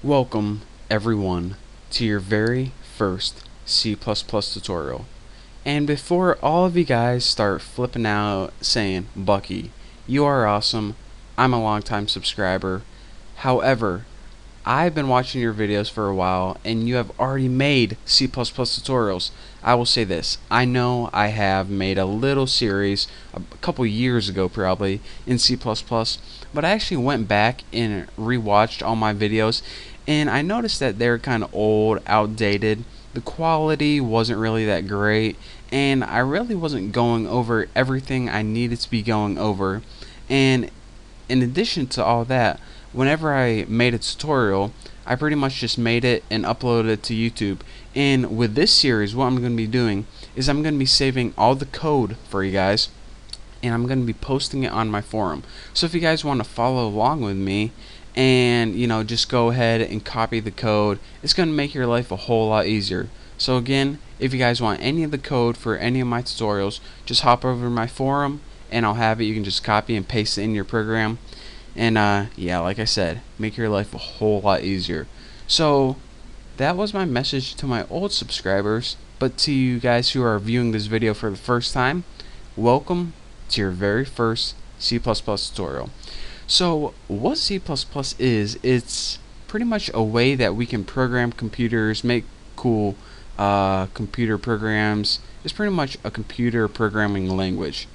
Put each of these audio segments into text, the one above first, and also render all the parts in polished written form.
Welcome, everyone, to your very first C++ tutorial. And before all of you guys start flipping out saying, Bucky, you are awesome, I'm a longtime subscriber. However, I've been watching your videos for a while and you have already made C++ tutorials. I will say this, I know I have made a little series a couple years ago probably in C++, but I actually went back and rewatched all my videos and I noticed that they're kind of old, outdated. The quality wasn't really that great and I really wasn't going over everything I needed to be going over. And in addition to all that, whenever I made a tutorial, I pretty much just made it and uploaded it to YouTube. And with this series, what I'm going to be doing is I'm going to be saving all the code for you guys, and I'm going to be posting it on my forum. So if you guys want to follow along with me and just go ahead and copy the code, it's going to make your life a whole lot easier. So again, if you guys want any of the code for any of my tutorials, just hop over to my forum and I'll have it. You can just copy and paste it in your program, and yeah, like I said, make your life a whole lot easier. So that was my message to my old subscribers, but to you guys who are viewing this video for the first time, welcome to your very first C++ tutorial. So what C++ is, it's pretty much a way that we can program computers, make cool computer programs. It's pretty much a computer programming language.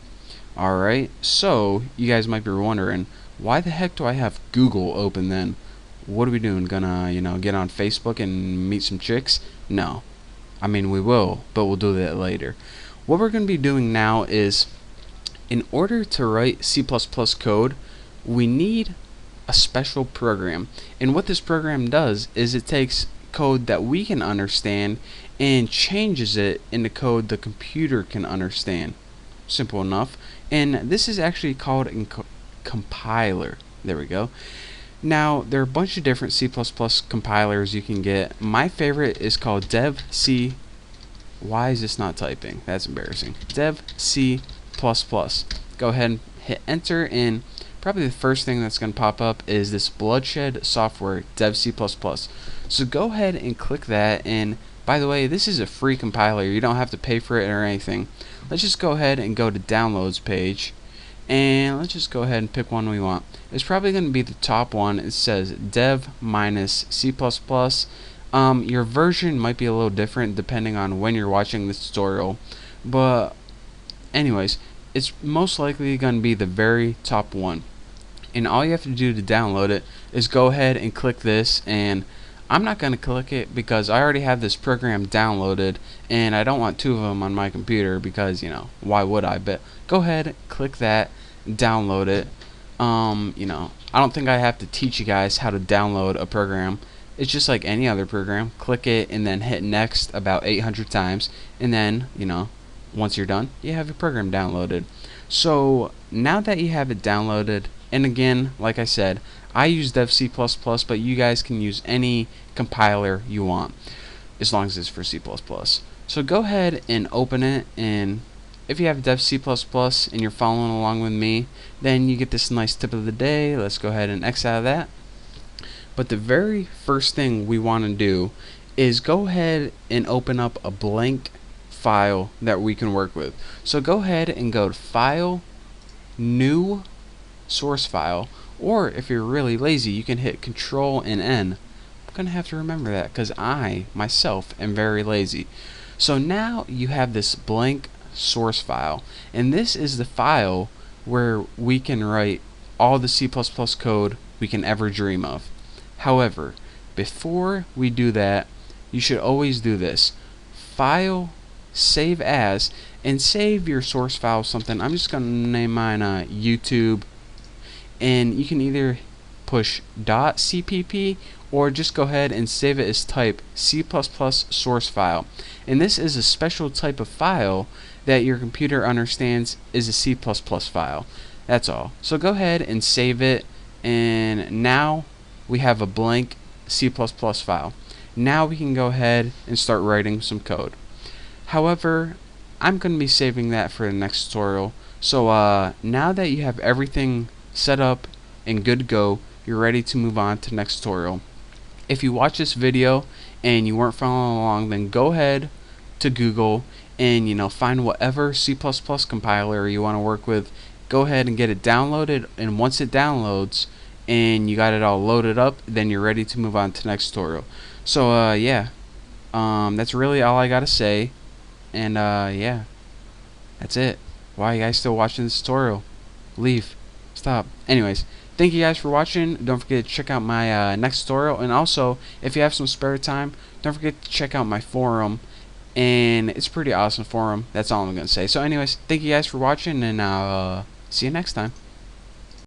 Alright, so you guys might be wondering, why the heck do I have Google open then? What are we doing? Gonna, get on Facebook and meet some chicks? No. I mean, we will, but we'll do that later. What we're gonna be doing now is, in order to write C++ code, we need a special program. And what this program does is it takes code that we can understand and changes it into code the computer can understand. Simple enough. And this is actually called a compiler. There we go. Now, there are a bunch of different C++ compilers you can get. My favorite is called DevC. Why is this not typing? That's embarrassing. DevC++. Go ahead and hit enter, and probably the first thing that's going to pop up is this Bloodshed Software DevC++. So go ahead and click that, and by the way, this is a free compiler. You don't have to pay for it or anything. Let's just go ahead and go to downloads page, and let's just go ahead and pick one we want. It's probably going to be the top one. It says dev-c++. Your version might be a little different depending on when you're watching this tutorial, but anyways, it's most likely going to be the very top one. And all you have to do to download it is go ahead and click this, and I'm not going to click it because I already have this program downloaded and I don't want two of them on my computer because, why would I? But go ahead, click that, download it. I don't think I have to teach you guys how to download a program. It's just like any other program. Click it and then hit next about 800 times, and then, once you're done, you have your program downloaded. So now that you have it downloaded, and again, like I said, I use DevC++, but you guys can use any compiler you want as long as it's for C++. So go ahead and open it, and if you have DevC++ and you're following along with me, then you get this nice tip of the day. Let's go ahead and X out of that. But the very first thing we want to do is go ahead and open up a blank file that we can work with. So go ahead and go to File, New, Source File, or if you're really lazy, you can hit Control and N. I'm going to have to remember that because I, myself, am very lazy. So now you have this blank source file, and this is the file where we can write all the C++ code we can ever dream of. However, before we do that, you should always do this. File, Save As, and save your source file something. I'm just going to name mine YouTube, and you can either push .cpp or just go ahead and save it as type C++ source file. And this is a special type of file that your computer understands is a C++ file. That's all. So go ahead and save it, and now we have a blank C++ file. Now we can go ahead and start writing some code. However, I'm going to be saving that for the next tutorial. So now that you have everything set up and good to go, you're ready to move on to the next tutorial. If you watch this video and you weren't following along, then go ahead to Google and find whatever C++ compiler you want to work with. Go ahead and get it downloaded, and once it downloads and you got it all loaded up, then you're ready to move on to the next tutorial. So yeah, that's really all I gotta say, and yeah, that's it. Why are you guys still watching this tutorial? Leave. Stop. Anyways, thank you guys for watching. Don't forget to check out my next tutorial, and also if you have some spare time, don't forget to check out my forum, and it's a pretty awesome forum. That's all I'm gonna say. So anyways, thank you guys for watching, and I'll see you next time.